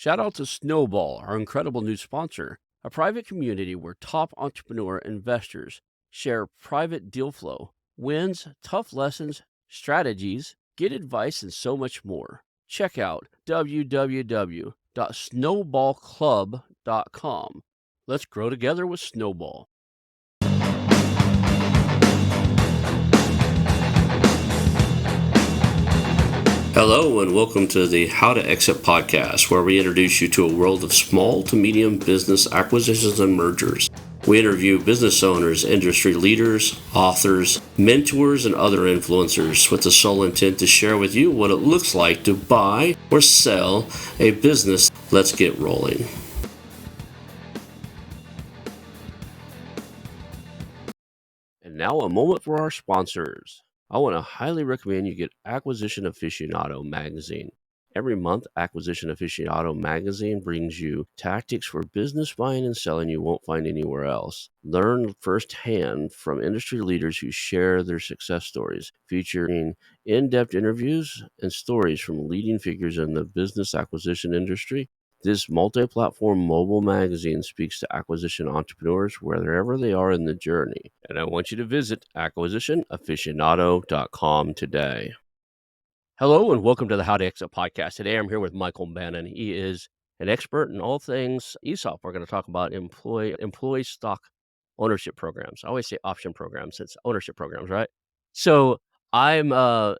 Shout out to Snowball, our incredible new sponsor, a private community where top entrepreneur investors share private deal flow, wins, tough lessons, strategies, get advice, and so much more. Check out www.snowballclub.com. Let's grow together with Snowball. Hello, and welcome to the How to Exit podcast, where we introduce you to a world of small to medium business acquisitions and mergers. We interview business owners, industry leaders, authors, mentors, and other influencers with the sole intent to share with you what it looks like to buy or sell a business. Let's get rolling. And now a moment for our sponsors. I want to highly recommend you get Acquisition Aficionado magazine. Every month, Acquisition Aficionado magazine brings you tactics for business buying and selling you won't find anywhere else. Learn firsthand from industry leaders who share their success stories, featuring in-depth interviews and stories from leading figures in the business acquisition industry. This multi-platform mobile magazine speaks to acquisition entrepreneurs wherever they are in the journey. And I want you to visit acquisitionaficionado.com today. Hello, and welcome to the How to Exit podcast. Today I'm here with Michael Bannon. He is an expert in all things ESOP. We're going to talk about employee stock ownership programs. I always say option programs. It's ownership programs, right? So I'm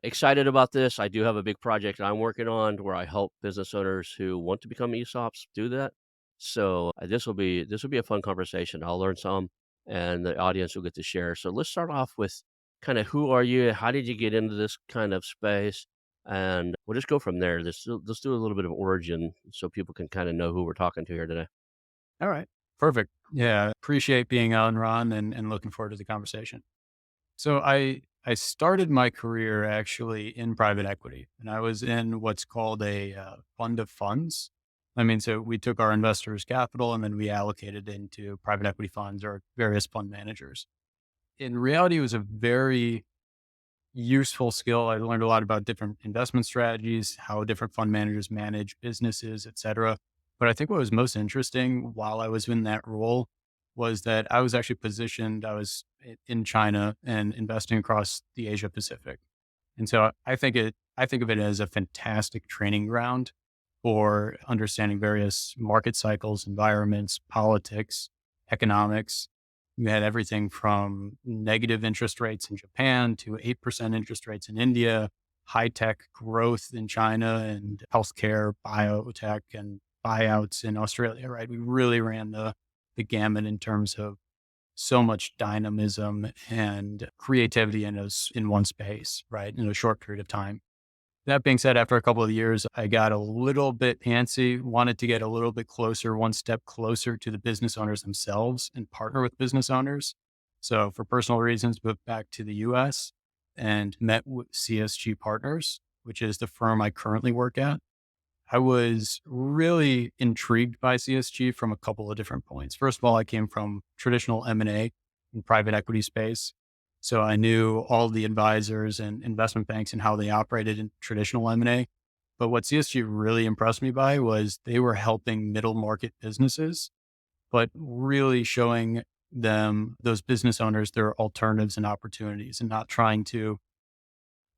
excited about this. I do have a big project I'm working on where I help business owners who want to become ESOPs do that. So this will be a fun conversation. I'll learn some, and the audience will get to share. So let's start off with kind of who are you? How did you get into this kind of space? And we'll just go from there. Let's do a little bit of origin so people can kind of know who we're talking to here today. All right. Perfect. Yeah. Appreciate being on, Ron, and looking forward to the conversation. So I started my career actually in private equity, and I was in what's called a fund of funds. So we took our investors' capital and then we allocated into private equity funds or various fund managers. In reality, it was a very useful skill. I learned a lot about different investment strategies, how different fund managers manage businesses, et cetera. But I think what was most interesting while I was in that role was that I was actually positioned, I was in China and investing across the Asia Pacific. And so I think of it as a fantastic training ground for understanding various market cycles, environments, politics, economics. We had everything from negative interest rates in Japan to 8% interest rates in India, high tech growth in China, and healthcare, biotech, and buyouts in Australia, right? We really ran the gamut in terms of so much dynamism and creativity in one space, right? In a short period of time. That being said, after a couple of years, I got a little bit antsy, wanted to get a little bit closer, one step closer to the business owners themselves and partner with business owners. So for personal reasons, moved back to the US and met with CSG Partners, which is the firm I currently work at. I was really intrigued by CSG from a couple of different points. First of all, I came from traditional M&A in private equity space. So I knew all the advisors and investment banks and how they operated in traditional M&A. But what CSG really impressed me by was they were helping middle market businesses, but really showing them, those business owners, their alternatives and opportunities and not trying to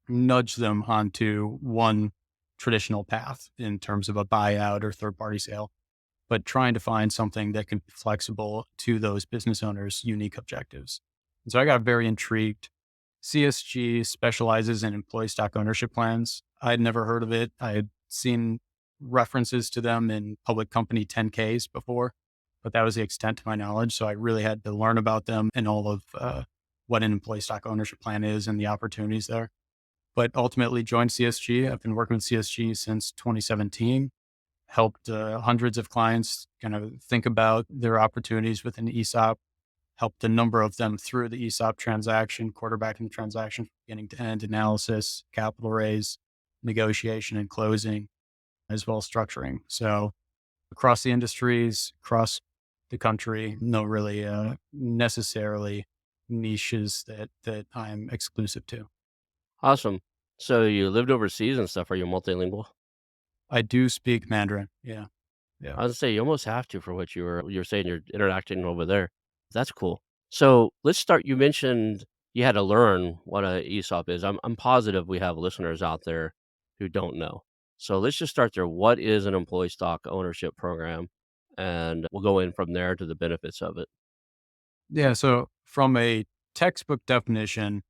nudge them onto one traditional path in terms of a buyout or third party sale, but trying to find something that can be flexible to those business owners' unique objectives. And so I got very intrigued. CSG specializes in employee stock ownership plans. I had never heard of it. I had seen references to them in public company 10Ks before, but that was the extent to my knowledge. So I really had to learn about them and all of what an employee stock ownership plan is and the opportunities there. But ultimately joined CSG. I've been working with CSG since 2017, helped hundreds of clients kind of think about their opportunities with an ESOP, helped a number of them through the ESOP transaction, quarterbacking the transaction, beginning to end analysis, capital raise, negotiation and closing, as well as structuring. So across the industries, across the country, no really necessarily niches that I'm exclusive to. Awesome. So you lived overseas and stuff. Are you multilingual? I do speak Mandarin. Yeah. Yeah. I was gonna say you almost have to for what you're saying you're interacting over there. That's cool. So let's start. You mentioned you had to learn what a ESOP is. I'm positive we have listeners out there who don't know. So let's just start there. What is an employee stock ownership program? And we'll go in from there to the benefits of it. Yeah. So from a textbook definition,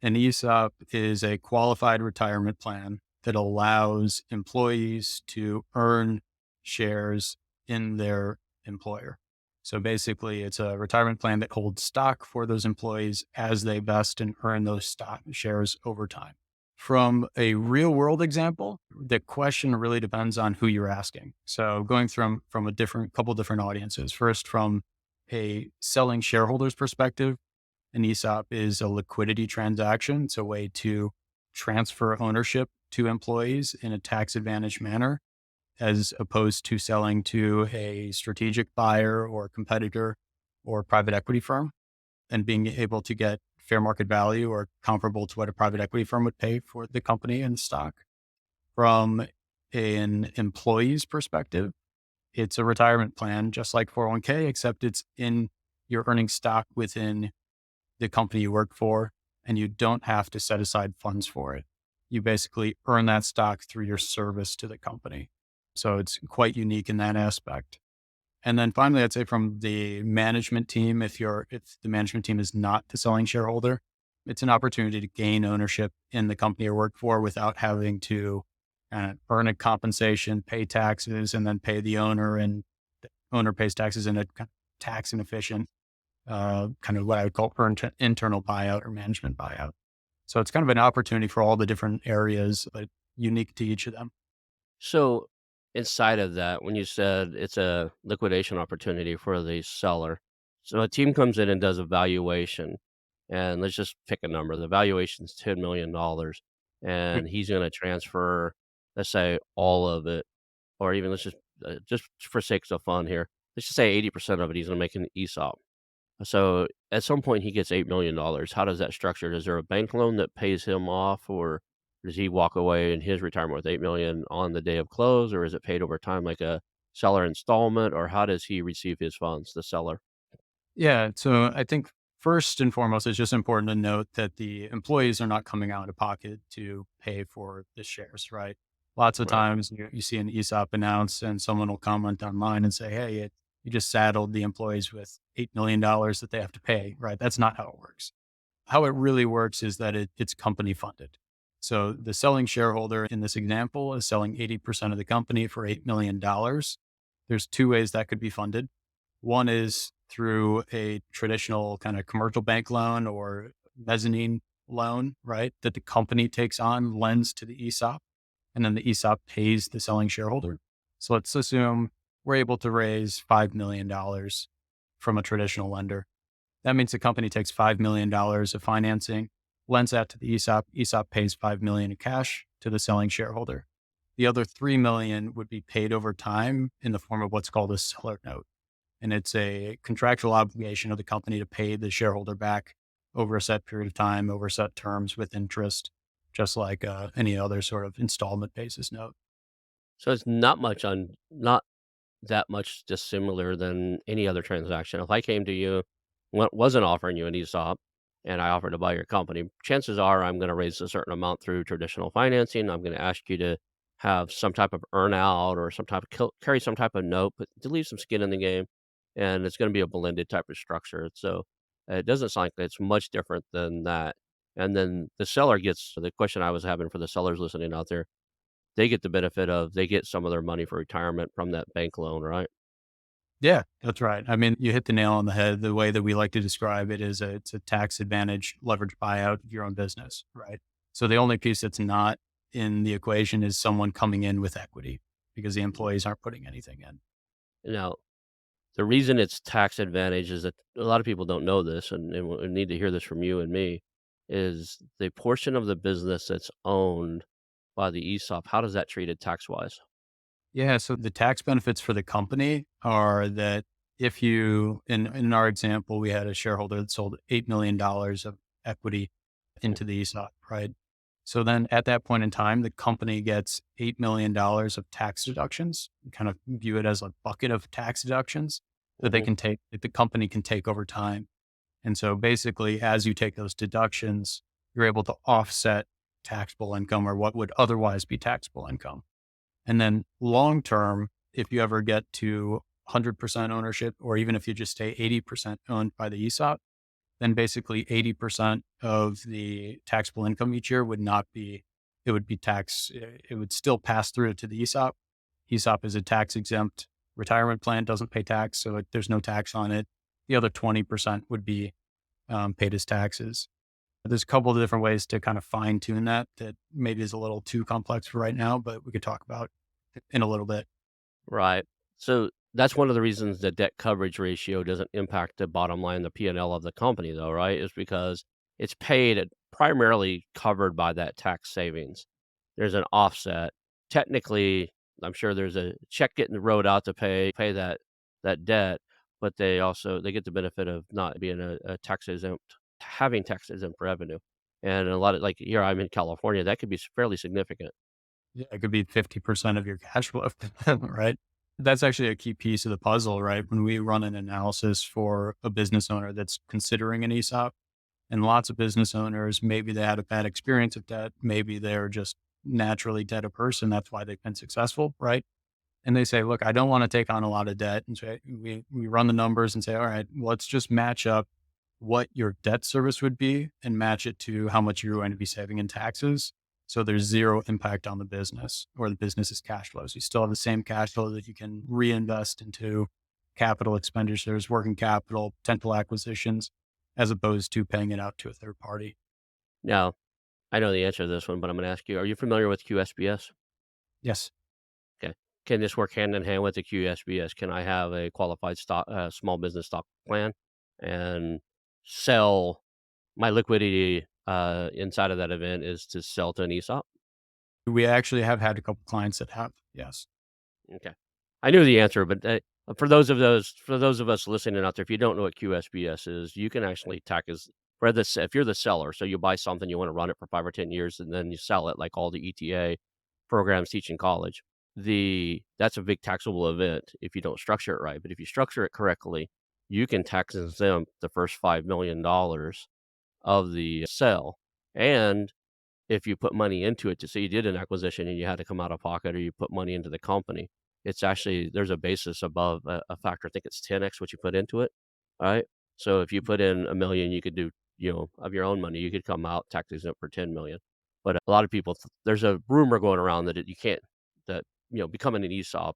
an ESOP is a qualified retirement plan that allows employees to earn shares in their employer. So basically, it's a retirement plan that holds stock for those employees as they vest and earn those stock shares over time. From a real world example, the question really depends on who you're asking. So going from a different couple different audiences. First, from a selling shareholders perspective, an ESOP is a liquidity transaction. It's a way to transfer ownership to employees in a tax advantage manner, as opposed to selling to a strategic buyer or competitor or private equity firm and being able to get fair market value or comparable to what a private equity firm would pay for the company and stock. From an employee's perspective, it's a retirement plan, just like 401k, except it's in your earning stock within the company you work for, and you don't have to set aside funds for it. You basically earn that stock through your service to the company. So it's quite unique in that aspect. And then finally, I'd say from the management team, if the management team is not the selling shareholder, it's an opportunity to gain ownership in the company you work for without having to earn a compensation, pay taxes, and then pay the owner, and the owner pays taxes in a tax inefficient kind of what I would call internal buyout or management buyout. So it's kind of an opportunity for all the different areas, but unique to each of them. So inside of that, when you said it's a liquidation opportunity for the seller, so a team comes in and does a valuation, and let's just pick a number. The valuation is $10 million, Yep. and he's going to transfer, let's say, all of it, or even let's just for sakes of fun here, let's just say 80% of it. He's going to make an ESOP. So at some point he gets $8 million. How does that structure? Is there a bank loan that pays him off, or does he walk away in his retirement with 8 million on the day of close, or is it paid over time like a seller installment, or how does he receive his funds, the seller? Yeah. So I think first and foremost, it's just important to note that the employees are not coming out of pocket to pay for the shares, right? Lots of Right. times you see an ESOP announced and someone will comment online and say, hey, you just saddled the employees with $8 million that they have to pay, right? That's not how it works. How it really works is that it's company funded. So the selling shareholder in this example is selling 80% of the company for $8 million. There's two ways that could be funded. One is through a traditional kind of commercial bank loan or mezzanine loan, right? That the company takes on, lends to the ESOP, and then the ESOP pays the selling shareholder. So let's assume we're able to raise $5 million from a traditional lender. That means the company takes $5 million of financing, lends that to the ESOP. ESOP pays $5 million in cash to the selling shareholder. The other $3 million would be paid over time in the form of what's called a seller note. And it's a contractual obligation of the company to pay the shareholder back over a set period of time, over set terms with interest, just like any other sort of installment basis note. So it's not that much dissimilar than any other transaction. If I came to you, wasn't offering you an ESOP, and I offered to buy your company, chances are I'm going to raise a certain amount through traditional financing. I'm going to ask you to have some type of earnout or some type of carry some type of note, but to leave some skin in the game. And it's going to be a blended type of structure. So it doesn't sound like it's much different than that. And then the seller gets the question I was having for the sellers listening out there. They get the benefit of they get some of their money for retirement from that bank loan, right? Yeah, that's right. I mean, you hit the nail on the head. The way that we like to describe it is it's a tax advantage leverage buyout of your own business, right? So the only piece that's not in the equation is someone coming in with equity because the employees aren't putting anything in. Now, the reason it's tax advantage is that a lot of people don't know this, and we need to hear this from you and me, is the portion of the business that's owned by the ESOP, how does that treated tax-wise? Yeah. So the tax benefits for the company are that if you, in our example, we had a shareholder that sold $8 million of equity Okay. into the ESOP, right? So then at that point in time, the company gets $8 million of tax deductions. You kind of view it as a bucket of tax deductions that they Mhm. can take, that the company can take over time. And so basically, as you take those deductions, you're able to offset taxable income or what would otherwise be taxable income. And then long term, if you ever get to 100% ownership, or even if you just stay 80% owned by the ESOP, then basically 80% of the taxable income each year would not be, it would be it would still pass through to the ESOP. ESOP is a tax exempt retirement plan, doesn't pay tax, so there's no tax on it. The other 20% would be paid as taxes. There's a couple of different ways to kind of fine tune that maybe is a little too complex for right now, but we could talk about in a little bit. Right. So that's one of the reasons the debt coverage ratio doesn't impact the bottom line, the P&L of the company, though, right? Is because it's paid and primarily covered by that tax savings. There's an offset. Technically, I'm sure there's a check getting wrote out to pay that debt, but they get the benefit of not being a tax exempt, having tax exempt revenue. And a lot of like here, I'm in California, that could be fairly significant. Yeah, it could be 50% of your cash flow, right? That's actually a key piece of the puzzle, right? When we run an analysis for a business owner that's considering an ESOP, and lots of business owners, maybe they had a bad experience of debt, maybe they're just naturally debt a person. That's why they've been successful, right? And they say, look, I don't want to take on a lot of debt. And so we run the numbers and say, all right, let's just match up what your debt service would be and match it to how much you're going to be saving in taxes. So there's zero impact on the business or the business's cash flows. You still have the same cash flow that you can reinvest into capital expenditures, working capital, potential acquisitions, as opposed to paying it out to a third party. Now, I know the answer to this one, but I'm gonna ask you, are you familiar with QSBS? Yes. Okay. Can this work hand in hand with the QSBS? Can I have a qualified small business stock plan and sell my liquidity inside of that event is to sell to an ESOP? We actually have had a couple clients that have. Yes. Okay. I knew the answer, but for those of us listening out there, if you don't know what QSBS is, you can actually tack as if you're the seller, so you buy something, you want to run it for 5 or 10 years, and then you sell it, like all the ETA programs teach in college. That's a big taxable event if you don't structure it right. But if you structure it correctly, you can tax exempt the first $5 million of the sale, and if you put money into it to say you did an acquisition and you had to come out of pocket or you put money into the company, it's actually there's a basis above a factor. I think it's 10x what you put into it. All right. So if you put in 1 million, you could do, of your own money, you could come out tax exempt for 10 million. But a lot of people, there's a rumor going around that you can't, that, becoming an ESOP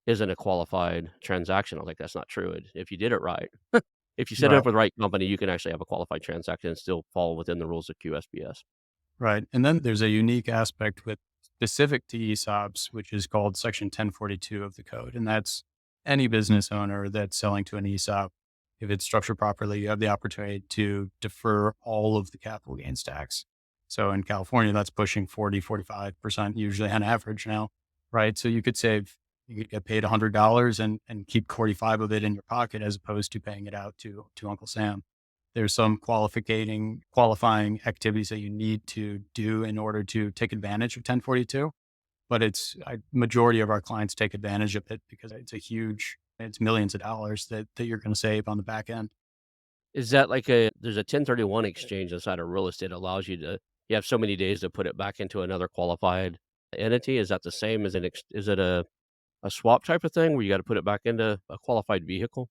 isn't a qualified transaction. I was like, that's not true. If you did it right, if you set it Right. up with the right company, you can actually have a qualified transaction and still fall within the rules of QSBS. Right. And then there's a unique aspect with specific to ESOPs, which is called Section 1042 of the code. And that's any business owner that's selling to an ESOP. If it's structured properly, you have the opportunity to defer all of the capital gains tax. So in California, that's pushing 45% usually on average now, right? So you could get paid $100 and keep 45 of it in your pocket as opposed to paying it out to Uncle Sam. There's some qualifying activities that you need to do in order to take advantage of 1042, but majority of our clients take advantage of it because it's millions of dollars that you're going to save on the back end. Is that like there's a 1031 exchange inside of real estate allows you have so many days to put it back into another qualified entity? Is that the same as is it a swap type of thing where you gotta put it back into a qualified vehicle?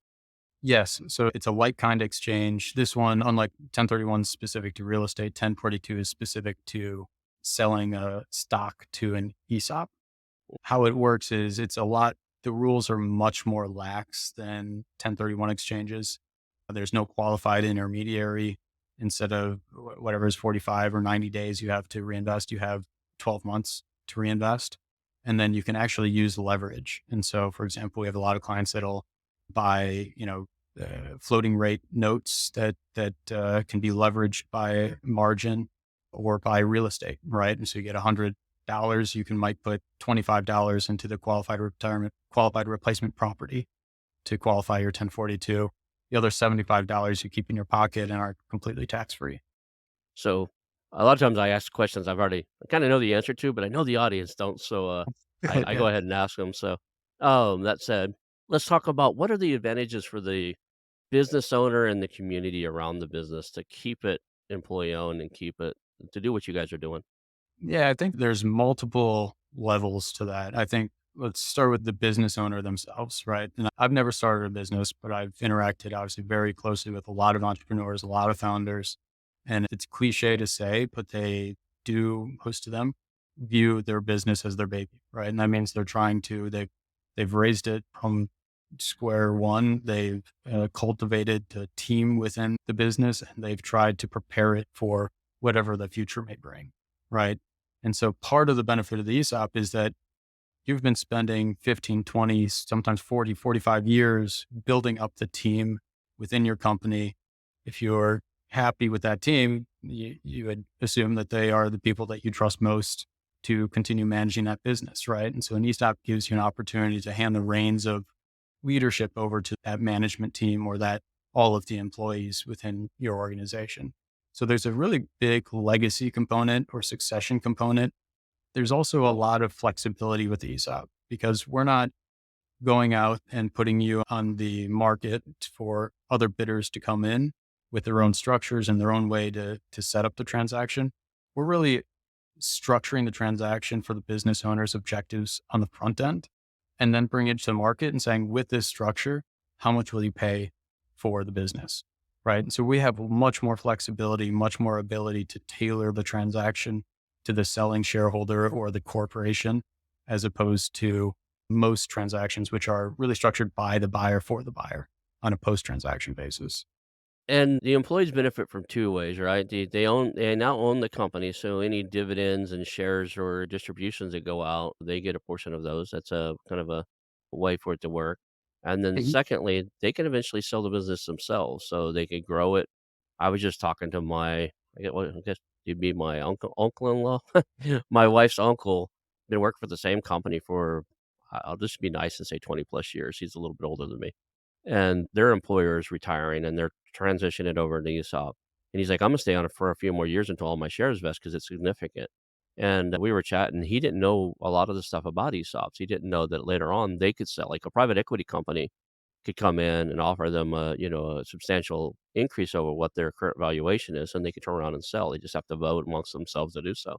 Yes. So it's a like kind exchange. This one, unlike 1031 is specific to real estate, 1042 is specific to selling a stock to an ESOP. How it works is the rules are much more lax than 1031 exchanges. There's no qualified intermediary. Instead of whatever is 45 or 90 days, you have to reinvest. You have 12 months to reinvest. And then you can actually use leverage. And so, for example, we have a lot of clients that'll buy, floating rate notes that can be leveraged by margin or by real estate, right? And so you get $100, might put $25 into the qualified replacement property to qualify your 1042. The other $75 you keep in your pocket and are completely tax free. So, A lot of times I ask questions I kinda know the answer to, but I know the audience don't, so, I go Yeah. ahead and ask them. So, that said, let's talk about what are the advantages for the business owner and the community around the business to keep it employee owned and keep it to do what you guys are doing? Yeah, I think there's multiple levels to that. I think let's start with the business owner themselves, right? And I've never started a business, but I've interacted obviously very closely with a lot of entrepreneurs, a lot of founders. And it's cliche to say, but they do, most of them view their business as their baby, right? And that means they've raised it from square one. They've cultivated a team within the business and they've tried to prepare it for whatever the future may bring, right? And so part of the benefit of the ESOP is that you've been spending 15, 20, sometimes 40, 45 years building up the team within your company. If you're happy with that team, you would assume that they are the people that you trust most to continue managing that business, right? And so an ESOP gives you an opportunity to hand the reins of leadership over to that management team or that all of the employees within your organization. So there's a really big legacy component or succession component. There's also a lot of flexibility with the ESOP because we're not going out and putting you on the market for other bidders to come in with their own structures and their own way to set up the transaction. We're really structuring the transaction for the business owner's objectives on the front end and then bring it to the market and saying, with this structure, how much will you pay for the business? Right. And so we have much more flexibility, much more ability to tailor the transaction to the selling shareholder or the corporation, as opposed to most transactions, which are really structured by the buyer for the buyer on a post transaction basis. And the employees benefit from 2 ways, right? They now own the company, so any dividends and shares or distributions that go out, they get a portion of those. That's a kind of a way for it to work. And then Mhm. secondly, they can eventually sell the business themselves, so they could grow it. I was just talking to I guess he'd be my uncle-in-law? My wife's uncle, been working for the same company for, I'll just be nice and say 20 plus years. He's a little bit older than me, and their employer is retiring and they're transitioning it over to ESOP. And he's like, I'm gonna stay on it for a few more years until all my shares vest because it's significant. And we were chatting. He didn't know a lot of the stuff about ESOPs. He didn't know that later on they could sell, like a private equity company could come in and offer them a substantial increase over what their current valuation is, and they could turn around and sell. They just have to vote amongst themselves to do so.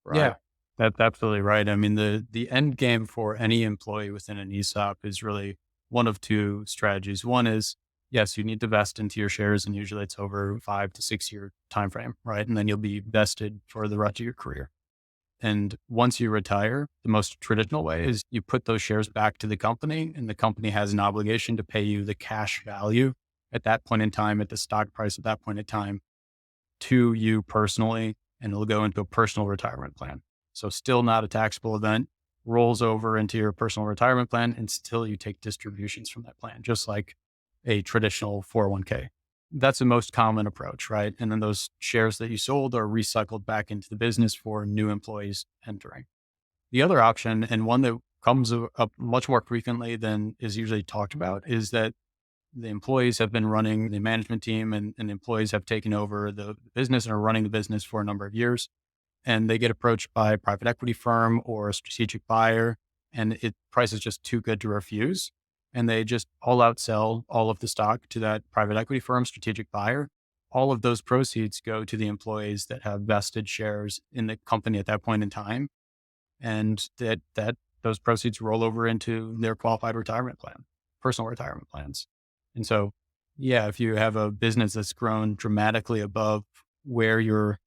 Right. Yeah, that's absolutely right. I mean, the end game for any employee within an ESOP is really one of two strategies. One is, yes, you need to vest into your shares, and usually it's over 5 to 6 year time frame, right? And then you'll be vested for the rest of your career. And once you retire, the most traditional way is you put those shares back to the company, and the company has an obligation to pay you the cash value at that point in time, at the stock price at that point in time, to you personally, and it'll go into a personal retirement plan. So still not a taxable event, rolls over into your personal retirement plan, and still you take distributions from that plan, just like a traditional 401k. That's the most common approach, right? And then those shares that you sold are recycled back into the business for new employees entering. The other option, and one that comes up much more frequently than is usually talked about, is that the employees have been running the management team and the employees have taken over the business and are running the business for a number of years. And they get approached by a private equity firm or a strategic buyer, and it price is just too good to refuse. And they just all out sell all of the stock to that private equity firm, strategic buyer. All of those proceeds go to the employees that have vested shares in the company at that point in time. And that those proceeds roll over into their qualified retirement plan, personal retirement plans. And so, yeah, if you have a business that's grown dramatically above where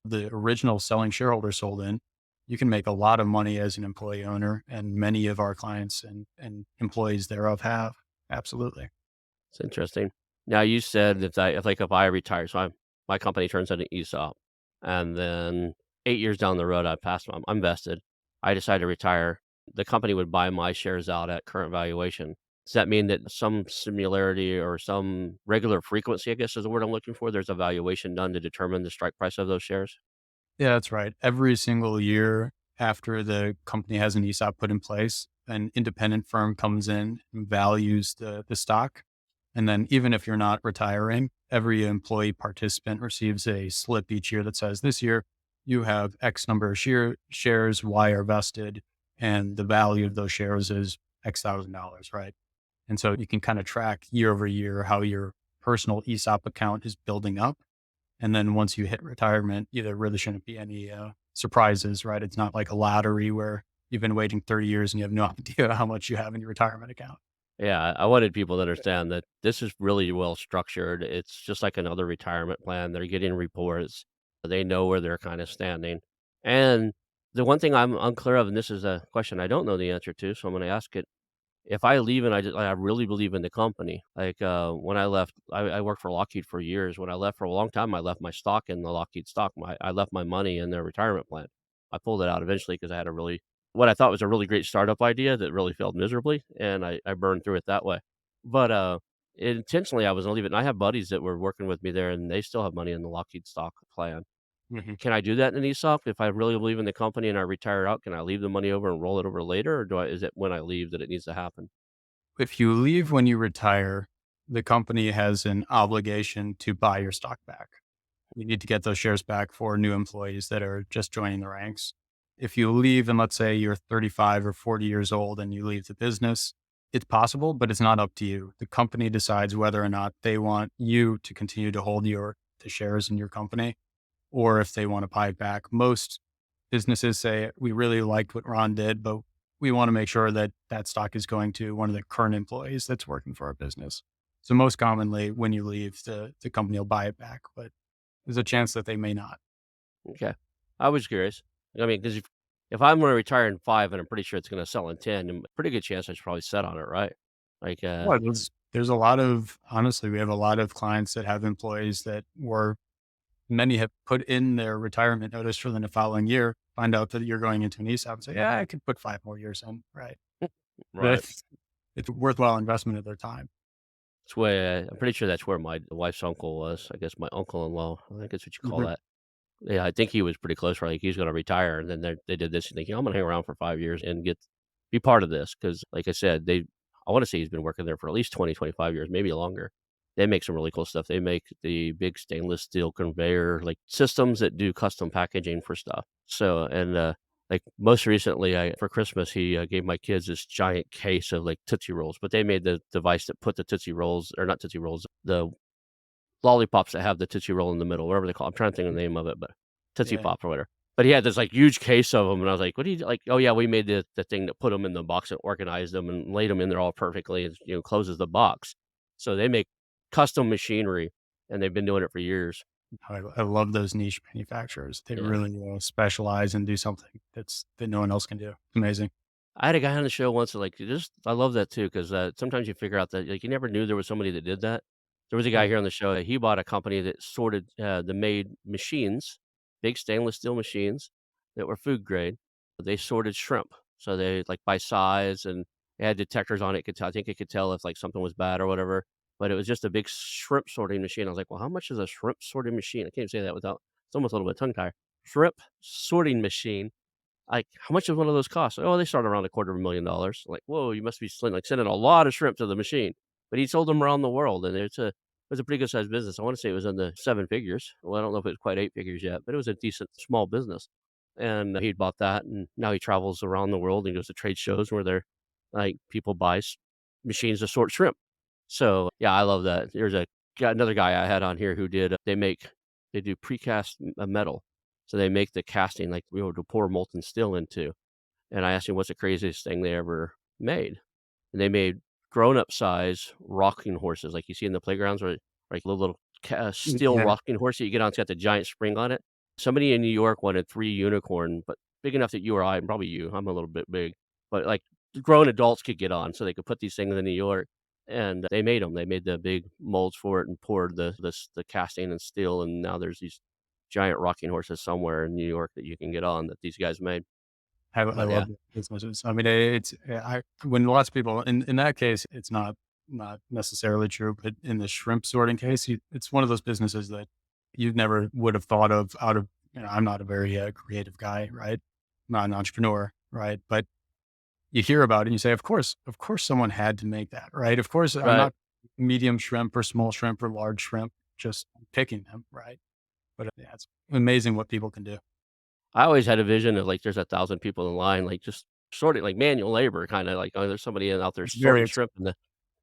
the original selling shareholder sold in, you can make a lot of money as an employee owner. And many of our clients and employees thereof have. Absolutely. It's interesting. Now you said if I retire, so my company turns into ESOP, and then 8 years down the road, I'm vested. I decide to retire. The company would buy my shares out at current valuation. Does that mean that some similarity or some regular frequency, I guess is the word I'm looking for, there's a valuation done to determine the strike price of those shares? Yeah, that's right. Every single year after the company has an ESOP put in place, an independent firm comes in and values the stock. And then even if you're not retiring, every employee participant receives a slip each year that says this year you have X number of shares, Y are vested, and the value of those shares is X thousand dollars, right? And so you can kind of track year over year how your personal ESOP account is building up. And then once you hit retirement, there really shouldn't be any surprises, right? It's not like a lottery where you've been waiting 30 years and you have no idea how much you have in your retirement account. Yeah, I wanted people to understand that this is really well structured. It's just like another retirement plan. They're getting reports. They know where they're kind of standing. And the one thing I'm unclear of, and this is a question I don't know the answer to, so I'm going to ask it. If I leave and I really believe in the company, like, when I left, I worked for Lockheed for years. When I left for a long time, I left my stock in the Lockheed stock. I left my money in their retirement plan. I pulled it out eventually because I had a really what I thought was a really great startup idea that really failed miserably, and I burned through it that way. But, intentionally, I was gonna leave it, and I have buddies that were working with me there, and they still have money in the Lockheed stock plan. Mhm. Can I do that in an ESOP? If I really believe in the company and I retire out, can I leave the money over and roll it over later, or do I is it when I leave that it needs to happen? If you leave when you retire, the company has an obligation to buy your stock back. You need to get those shares back for new employees that are just joining the ranks. If you leave and let's say you're 35 or 40 years old and you leave the business, it's possible, but it's not up to you. The company decides whether or not they want you to continue to hold the shares in your company or if they want to buy it back. Most businesses say, we really liked what Ron did, but we want to make sure that that stock is going to one of the current employees that's working for our business. So most commonly when you leave, the company will buy it back, but there's a chance that they may not. Okay. I was curious. I mean, because if I'm gonna retire in 5 and I'm pretty sure it's gonna sell in 10, and pretty good chance I should probably set on it, right? Like, Well, there's a lot of honestly, we have a lot of clients that have employees that were many have put in their retirement notice for the following year, find out that you're going into an ESOP and say, yeah, I could put 5 more years in. Right. right. That's it's a worthwhile investment of their time. It's where I'm pretty sure that's where my wife's uncle was. I guess my uncle-in-law, I think that's what you call Mhm. that. Yeah, I think he was pretty close, right? Like, he's gonna retire, and then they did this, and thinking, "I'm gonna hang around for 5 years and be part of this." Because, like I said, I wanna say he's been working there for at least 20, 25 years, maybe longer. They make some really cool stuff. They make the big stainless steel conveyor, like, systems that do custom packaging for stuff. So and, like, most recently, I for Christmas, he, gave my kids this giant case of, like, Tootsie Rolls, but they made the device that put the Tootsie Rolls or not Tootsie Rolls, the lollipops that have the Tootsie Roll in the middle, whatever they call it. I'm trying to think of the name of it, but Tootsie Yeah. Pop or whatever. But he had this, like, huge case of them, and I was like, "What do you do?" Like, "Oh, yeah, we made the thing that put them in the box and organized them and laid them in there all perfectly and, closes the box." So they make custom machinery, and they've been doing it for years. I love those niche manufacturers. They Yeah. really specialize and do something that no one else can do. Amazing. I had a guy on the show once, like, just I love that too, 'cause, sometimes you figure out that, like, you never knew there was somebody that did that. There was a guy Mhm. here on the show, he bought a company that sorted, that made machines, big stainless steel machines that were food grade. They sorted shrimp, so they like, by size, and it had detectors on it, could tell I think it could tell if, like, something was bad or whatever, but it was just a big shrimp sorting machine. I was like, "Well, how much is a shrimp sorting machine?" I can't even say that without it's almost a little bit tongue tied. Shrimp sorting machine. Like, how much does one of those cost? "Oh, they start around $250,000." Like, "Whoa, you must be like, sending a lot of shrimp to the machine." But he sold them around the world, and it was a pretty good sized business. I wanna say it was in the 7 figures. Well, I don't know if it was quite 8 figures yet, but it was a decent small business. And he'd bought that, and now he travels around the world and goes to trade shows where they're like, people buy machines to sort shrimp. So, yeah, I love that. There's another guy I had on here who did, they do precast metal. So they make the casting, like, to pour molten steel into, and I asked him what's the craziest thing they ever made, and they made grown-up size rocking horses like you see in the playgrounds where like, little steel Yeah. rocking horse that you get on, it's got the giant spring on it. Somebody in New York wanted 3 unicorn, but big enough that you or I and probably you, I'm a little bit big, but, like, grown adults could get on, so they could put these things in New York, and they made them. They made the big molds for it and poured the casting and steel, and now there's these giant rocking horses somewhere in New York that you can get on that these guys made. I But yeah, love the businesses. I mean, it's I when lots of people in that case, it's not necessarily true, but in the shrimp sorting case, it's one of those businesses that you never would have thought of out of I'm not a very creative guy, right? I'm not an entrepreneur, right? But you hear about it and you say, of course, someone had to make that, right? Of course, I'm right. not medium shrimp or small shrimp or large shrimp, just picking them, right? But yeah, it's amazing what people can do. I always had a vision of, like, there's 1,000 people in line, like, just sorting like manual labor, kinda like, oh, there's somebody out there It's very sorting ex shrimp, and the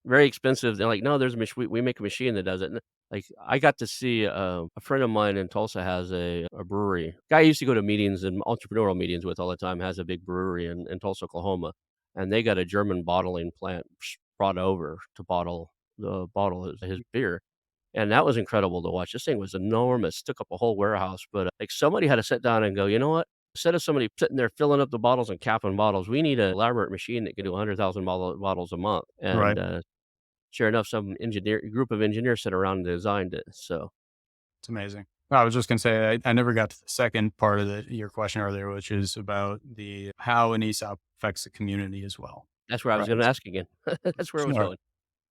very expensive. They're like, "No, there's a we make a machine that does it." And, like, I got to see, a friend of mine in Tulsa has a brewery. Guy I used to go to meetings and entrepreneurial meetings with all the time, has a big brewery in Tulsa, Oklahoma, and they got a German bottling plant brought over to bottle his beer. And that was incredible to watch. This thing was enormous, took up a whole warehouse, but, like, somebody had to sit down and go, "You know what? Instead of somebody sitting there filling up the bottles and capping bottles, we need an elaborate machine that can do 100,000 bottles a month." And, right. sure enough, some group of engineers sat around and designed it, so It's amazing. I was just gonna say I never got to the second part of your question earlier, which is about the how an ESOP affects the community as well, that's where I was right? gonna ask again. That's where I was Sure. going.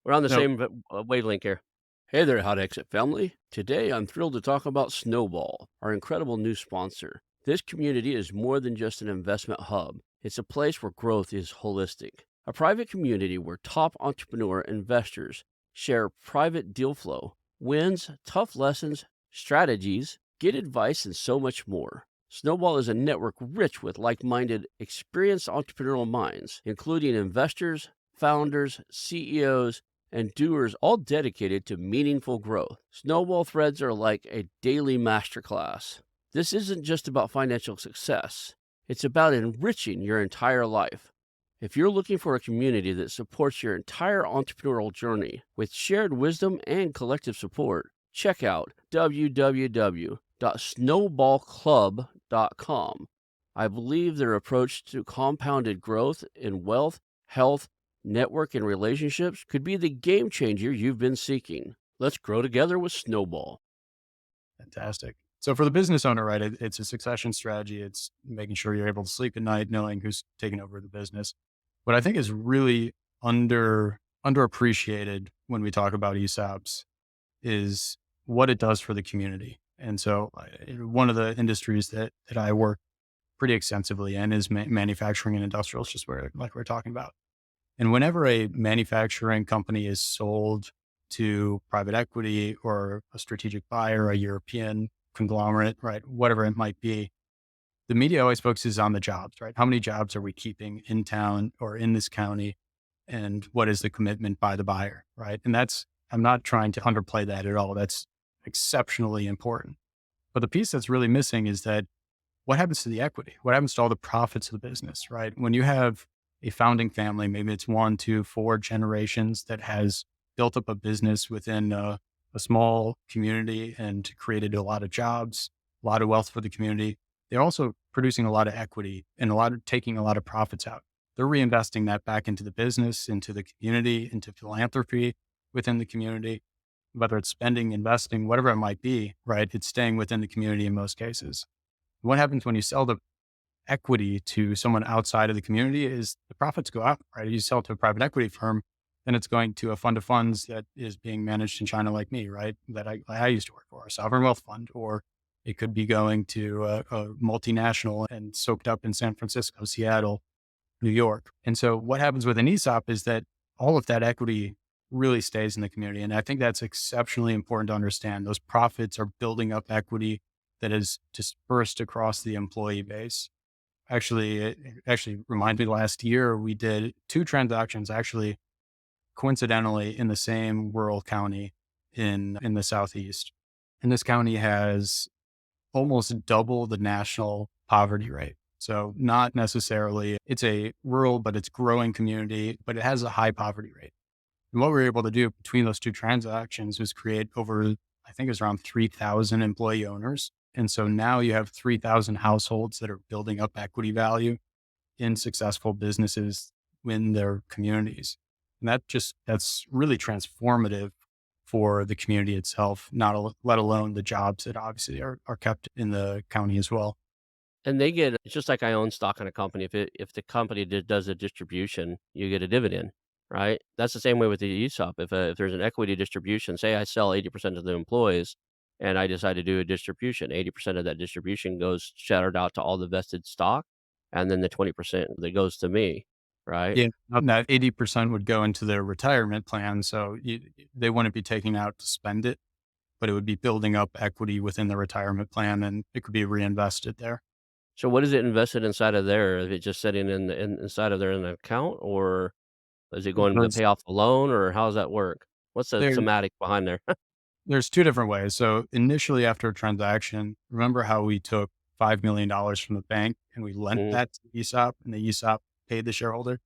We're on the So same wavelength here. Hey there, Hot Exit family. Today I'm thrilled to talk about Snowball, our incredible new sponsor. This community is more than just an investment hub, it's a place where growth is holistic. A private community where top entrepreneur investors share private deal flow, wins, tough lessons, strategies, get advice, and so much more. Snowball is a network rich with like minded, experienced entrepreneurial minds, including investors, founders, CEOs, and doers, all dedicated to meaningful growth. Snowball threads are like a daily masterclass. This isn't just about financial success, it's about enriching your entire life. If you're looking for a community that supports your entire entrepreneurial journey with shared wisdom and collective support, check out www.snowballclub.com. I believe their approach to compounded growth in wealth, health, network, and relationships could be the game changer you've been seeking. Let's grow together with Snowball. fantastic. So for the business owner, right, it's a succession strategy. It's making sure you're able to sleep at night, knowing who's taking over the business. What I think is really underappreciated when we talk about ESOPs is what it does for the community. And so, one of the industries that I work pretty extensively in is manufacturing and industrials, just where like we're talking about. And whenever a manufacturing company is sold to private equity or a strategic buyer, a European conglomerate, right, whatever it might be, the media always focuses on the jobs, right? How many jobs are we keeping in town or in this county? And what is the commitment by the buyer, right? And I'm not trying to underplay that at all. That's exceptionally important. But the piece that's really missing is that what happens to the equity? What happens to all the profits of the business, right? When you have a founding family, maybe it's one, two, four generations that has built up a business within a small community and created a lot of jobs, a lot of wealth for the community. They're also producing a lot of equity and taking a lot of profits out. They're reinvesting that back into the business, into the community, into philanthropy within the community, whether it's spending, investing, whatever it might be, right? It's staying within the community in most cases. What happens when you sell the equity to someone outside of the community is the profits go up, right? You sell to a private equity firm, then it's going to a fund of funds that is being managed in China like me, right? That I used to work for, a sovereign wealth fund, or it could be going to a multinational and soaked up in San Francisco, Seattle, New York. And so what happens with an ESOP is that all of that equity really stays in the community. And I think that's exceptionally important to understand. Those profits are building up equity that is dispersed across the employee base. Actually, it actually reminds me last year we did two transactions, actually coincidentally in the same rural county in the Southeast. And this county has almost double the national poverty rate. So not necessarily, it's a rural, but it's growing community, but it has a high poverty rate. And what we were able to do between those two transactions was create over, I think it was around 3,000 employee owners. And so now you have 3,000 households that are building up equity value in successful businesses in their communities. And that's really transformative for the community itself, let alone the jobs that obviously are kept in the county as well. And they get it's just like I own stock in a company. If the company does a distribution, you get a dividend, right? That's the same way with the ESOP. If there's an equity distribution, say I sell 80% to the employees, and I decide to do a distribution, 80% of that distribution goes shattered out to all the vested stock, and then the 20% that goes to me. right? Yeah, and that 80% would go into their retirement plan, so they wouldn't be taking out to spend it, but it would be building up equity within the retirement plan, and it could be reinvested there. So what is it invested inside of there? Is it just sitting inside of there in an account, or is it going to There's pay off the loan, or how does that work? What's the there thematic behind there? there's 2 different ways. So, initially after a transaction, remember how we took $5 million from the bank and we lent Mhm. that to the ESOP and the ESOP paid the shareholder?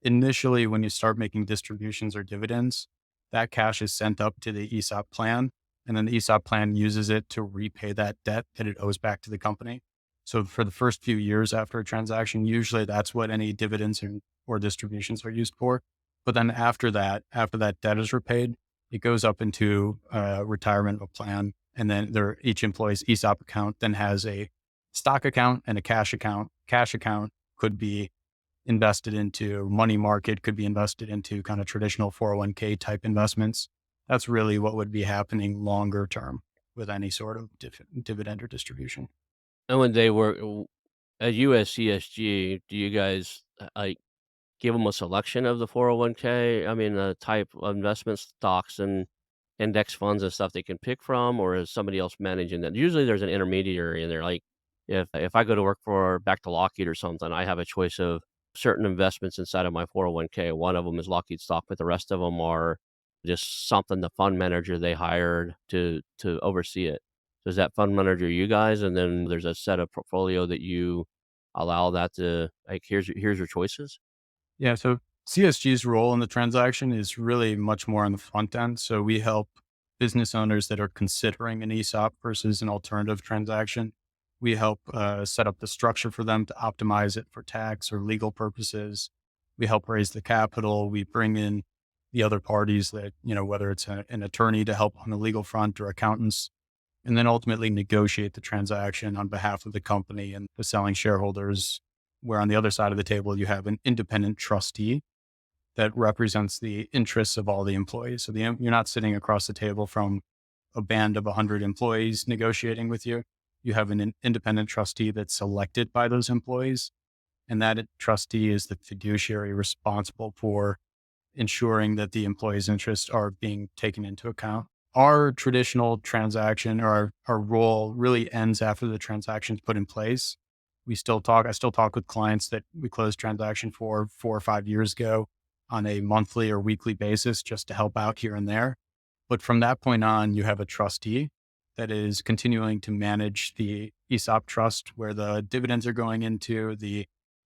Initially, when you start making distributions or dividends, that cash is sent up to the ESOP plan, and then the ESOP plan uses it to repay that debt that it owes back to the company. So for the first few years after a transaction, usually that's what any dividends or distributions are used for. But then after that debt is repaid, it goes up into a retirement plan, and then each employee's ESOP account then has a stock account and a cash account. Cash account could be invested into money market, could be invested into kind of traditional 401k type investments. That's really what would be happening longer term with any sort of dividend or distribution. And when they were at USCSG, do you guys, like, give them a selection of the 401k? I mean, the type of investment stocks and index funds and stuff they can pick from, or is somebody else managing that? Usually there's an intermediary in there. Like if I go to work for back to Lockheed or something, I have a choice of certain investments inside of my 401k. One of them is Lockheed stock, but the rest of them are just something the fund manager they hired to oversee it. So is that fund manager you guys, and then there's a set of portfolio that you allow that to, like, here's your choices? Yeah. So CSG's role in the transaction is really much more on the front end. So we help business owners that are considering an ESOP versus an alternative transaction. We help set up the structure for them to optimize it for tax or legal purposes. We help raise the capital. We bring in the other parties that, whether it's an attorney to help on the legal front or accountants, and then ultimately negotiate the transaction on behalf of the company and the selling shareholders. Where on the other side of the table, you have an independent trustee that represents the interests of all the employees. So you're not sitting across the table from a band of 100 employees negotiating with you. You have an independent trustee that's selected by those employees. And that trustee is the fiduciary responsible for ensuring that the employee's interests are being taken into account. Our traditional transaction or our role really ends after the transaction's put in place. I still talk with clients that we closed transaction for 4 or 5 years ago on a monthly or weekly basis just to help out here and there. But from that point on, you have a trustee that is continuing to manage the ESOP trust where the dividends are going into, the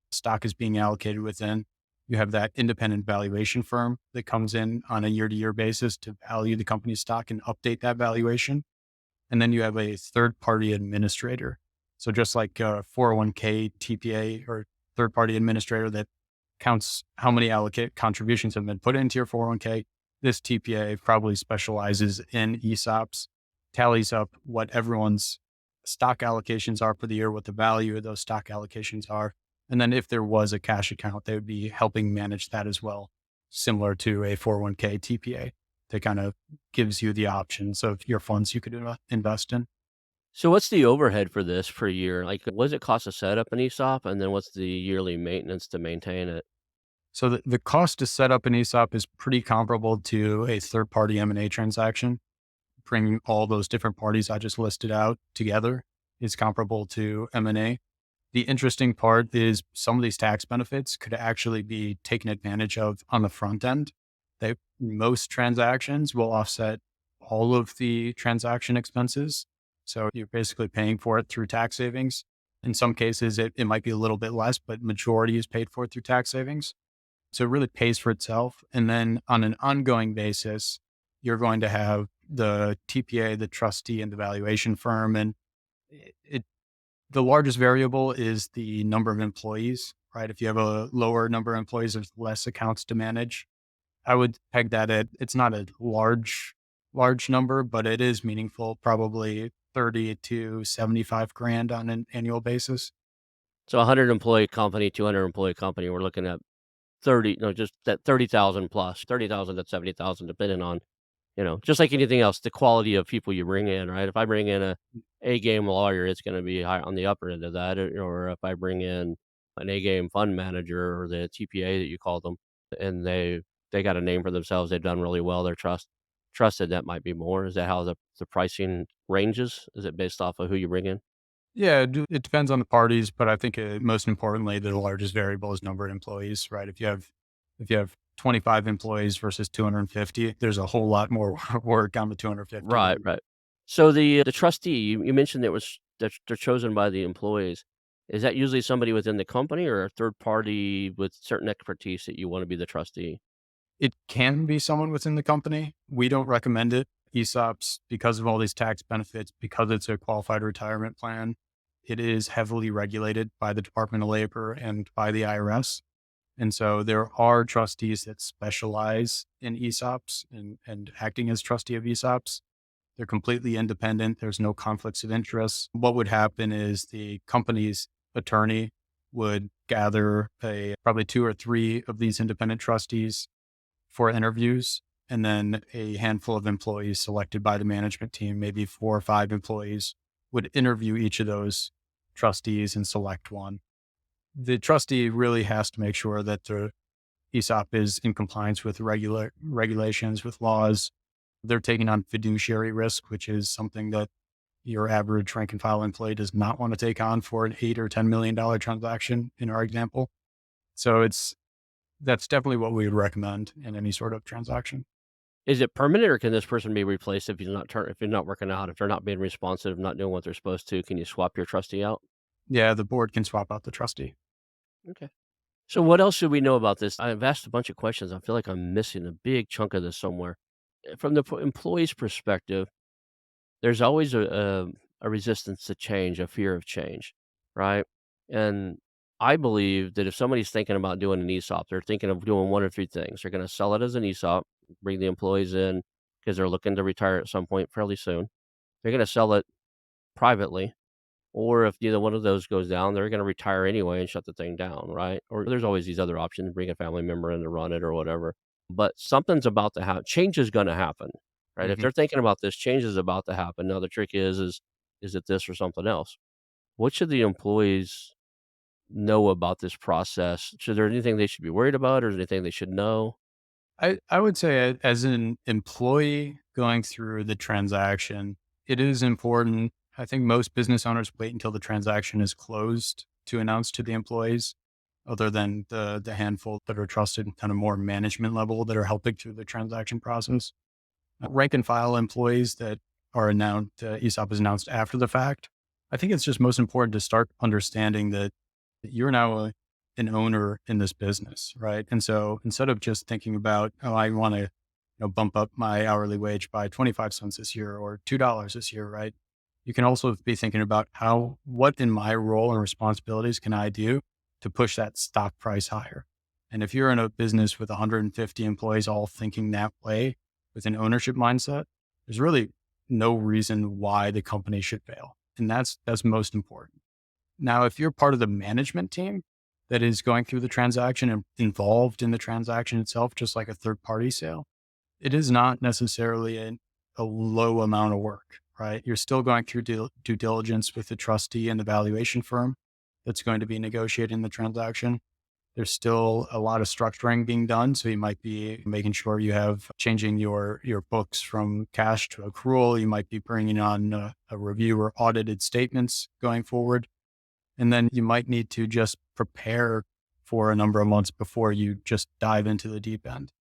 stock is being allocated within. You have that independent valuation firm that comes in on a year to year basis to value the company's stock and update that valuation. And then you have a third party administrator. So just like a 401k TPA or third party administrator that counts how many allocate contributions have been put into your 401k, this TPA probably specializes in ESOPs, tallies up what everyone's stock allocations are for the year, what the value of those stock allocations are. And then if there was a cash account, they would be helping manage that as well, similar to a 401k TPA that kind of gives you the options of your funds you could invest in. So what's the overhead for this per year? Like, what does it cost to set up an ESOP, and then what's the yearly maintenance to maintain it? So the cost to set up an ESOP is pretty comparable to a third party M&A transaction. Bringing all those different parties I just listed out together is comparable to M&A. The interesting part is some of these tax benefits could actually be taken advantage of on the front end. Most transactions will offset all of the transaction expenses. So you're basically paying for it through tax savings. In some cases, it might be a little bit less, but majority is paid for through tax savings. So it really pays for itself. And then on an ongoing basis, you're going to have the TPA, the trustee, and the valuation firm. And it the largest variable is the number of employees, right? If you have a lower number of employees, there's less accounts to manage. I would peg that at it's not a large number, but it is meaningful, probably 30 to 75 grand on an annual basis. So 100 employee company, 200 employee company, we're looking at 30, no, just that 30,000 plus, 30,000 to 70,000, depending on, just like anything else, the quality of people you bring in, right? If I bring in a game lawyer, it's going to be high on the upper end of that. Or if I bring in an A game fund manager or the TPA that you call them, and they got a name for themselves. They've done really well. They're trusted. That might be more. Is that how the pricing ranges? Is it based off of who you bring in? Yeah, it depends on the parties, but I think most importantly, the largest variable is number of employees, right? If you have 25 employees versus 250, there's a whole lot more work on the 250 Right, than right. So the trustee, you mentioned it was that they're chosen by the employees. Is that usually somebody within the company or a third party with certain expertise that you want to be the trustee? it can be someone within the company. We don't recommend it. ESOPs, because of all these tax benefits, because it's a qualified retirement plan, it is heavily regulated by the Department of Labor and by the IRS. And so there are trustees that specialize in ESOPs and acting as trustee of ESOPs. They're completely independent. There's no conflicts of interest. What would happen is the company's attorney would gather probably two or three of these independent trustees for interviews, and then a handful of employees selected by the management team, maybe 4 or 5 employees, would interview each of those trustees and select one. The trustee really has to make sure that the ESOP is in compliance with regulations, with laws. They're taking on fiduciary risk, which is something that your average rank and file employee does not want to take on for an $8 or $10 million transaction in our example. So that's definitely what we would recommend in any sort of transaction. Is it permanent or can this person be replaced if you're not working out, if they're not being responsive, not doing what they're supposed to, can you swap your trustee out? Yeah, the board can swap out the trustee. Okay. So what else should we know about this? I've asked a bunch of questions. I feel like I'm missing a big chunk of this somewhere. From the employee's perspective, there's always a resistance to change, a fear of change, right? And I believe that if somebody's thinking about doing an ESOP, they're thinking of doing one or three things. They're going to sell it as an ESOP, bring the employees in because they're looking to retire at some point fairly soon. They're going to sell it privately, or if neither one of those goes down, they're going to retire anyway and shut the thing down, right? Or there's always these other options, bring a family member in to run it or whatever. But something's about to happen. Change is going to happen, right? If Mhm. they're thinking about this, change is about to happen. Now the trick is it this or something else? What should the employees know about this process? Should there anything they should be worried about, or is there anything they should know? I would say as an employee going through the transaction, it is important. I think most business owners wait until the transaction is closed to announce to the employees, other than the handful that are trusted kind of more management level that are helping through the transaction process. Rank and file employees that are announced, ESOP is announced after the fact. I think it's just most important to start understanding that you're now an owner in this business, right? And so instead of just thinking about, oh, I want to, bump up my hourly wage by 25 cents this year or $2 this year, right? You can also be thinking about what in my role and responsibilities can I do to push that stock price higher? And if you're in a business with 150 employees all thinking that way with an ownership mindset, there's really no reason why the company should fail. And that's most important. Now, if you're part of the management team that is going through the transaction and involved in the transaction itself, just like a third party sale, it is not necessarily a low amount of work, right? You're still going through due diligence with the trustee and the valuation firm that's going to be negotiating the transaction. There's still a lot of structuring being done. So you might be making sure you have changing your books from cash to accrual. You might be bringing on a review or audited statements going forward. And then you might need to just prepare for a number of months before you just dive into the deep end.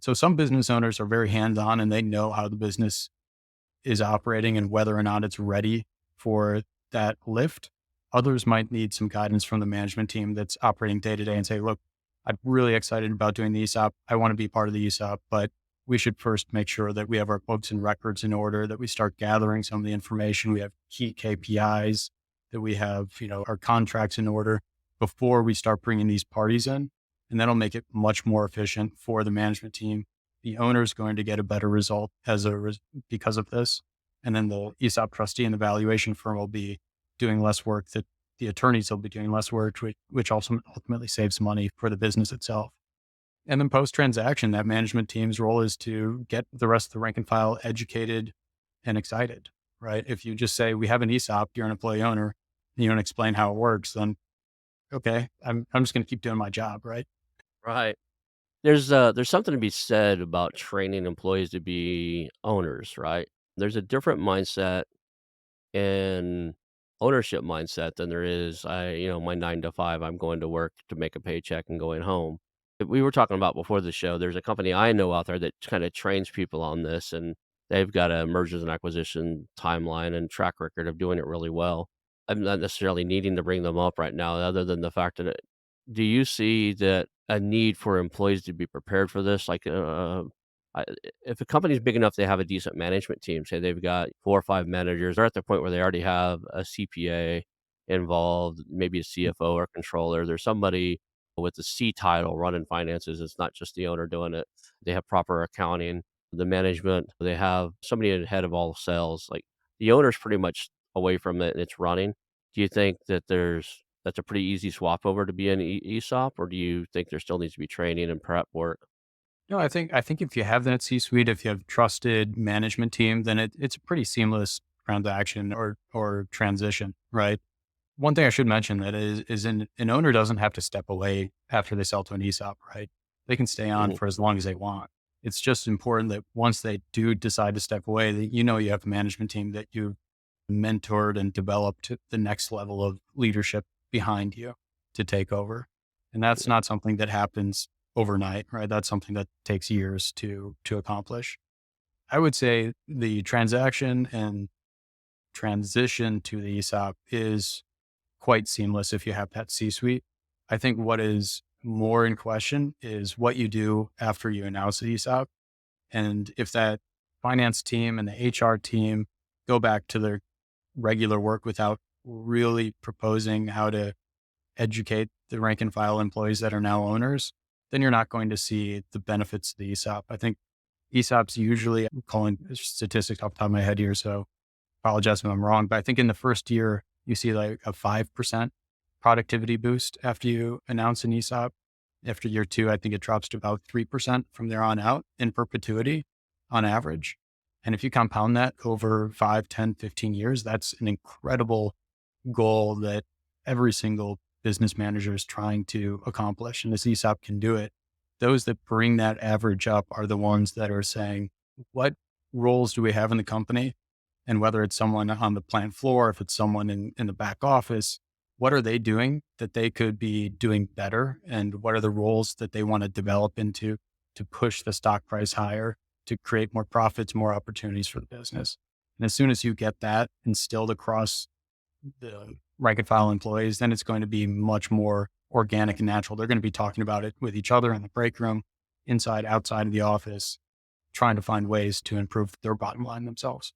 So some business owners are very hands on and they know how the business is operating and whether or not it's ready for that lift. Others might need some guidance from the management team that's operating day to day and say, look, I'm really excited about doing the ESOP. I want to be part of the ESOP, but we should first make sure that we have our books and records in order, that we start gathering some of the information. We have key KPIs, that we have, our contracts in order before we start bringing these parties in. And that'll make it much more efficient for the management team. The owner is going to get a better result because of this. And then the ESOP trustee and the valuation firm will be doing less work, that the attorneys will be doing less work, which also ultimately saves money for the business itself. And then post transaction, that management team's role is to get the rest of the rank and file educated and excited, right? If you just say, we have an ESOP, you're an employee owner, and you don't explain how it works, then okay, I'm just going to keep doing my job, right? Right. There's something to be said about training employees to be owners, right? There's a different mindset and ownership mindset than there is, my 9 to 5, I'm going to work to make a paycheck and going home. We were talking about before the show, there's a company I know out there that kinda trains people on this, and they've got a mergers and acquisition timeline and track record of doing it really well. I'm not necessarily needing to bring them up right now other than the fact that do you see that a need for employees to be prepared for this? Like, I if a company's big enough, they have a decent management team, say they've got 4 or 5 managers, they're at the point where they already have a CPA involved, maybe a CFO or controller. There's somebody with the C title running finances. It's not just the owner doing it. They have proper accounting, the management, they have somebody ahead of all sales. Like the owner's pretty much away from it and it's running. Do you think that that's a pretty easy swap over to be an ESOP, or do you think there still needs to be training and prep work? No, I think if you have that C-suite, if you have trusted management team, then it's a pretty seamless transaction or transition, right? One thing I should mention that is an owner doesn't have to step away after they sell to an ESOP, right? They can stay on Mhm. for as long as they want. It's just important that once they do decide to step away, that you have a management team that you've mentored and developed to the next level of leadership behind you to take over. And that's Yeah. not something that happens overnight, right? That's something that takes years to accomplish. I would say the transaction and transition to the ESOP is quite seamless if you have that C-suite. I think what is more in question is what you do after you announce the ESOP. And if that finance team and the HR team go back to their regular work without really proposing how to educate the rank and file employees that are now owners, then you're not going to see the benefits of the ESOP. I think ESOPs usually, I'm calling statistics off the top of my head here, so apologize if I'm wrong, but I think in the first year, you see like a 5% productivity boost after you announce an ESOP. After year two, I think it drops to about 3% from there on out in perpetuity on average. And if you compound that over 5, 10, 15 years, that's an incredible goal that every single business manager is trying to accomplish. And this ESOP can do it. Those that bring that average up are the ones that are saying, what roles do we have in the company? And whether it's someone on the plant floor, if it's someone in the back office, what are they doing that they could be doing better? And what are the roles that they want to develop into to push the stock price higher, to create more profits, more opportunities for the business? And as soon as you get that instilled across the rank and file employees, then it's going to be much more organic and natural. They're going to be talking about it with each other in the break room, inside, outside of the office, trying to find ways to improve their bottom line themselves.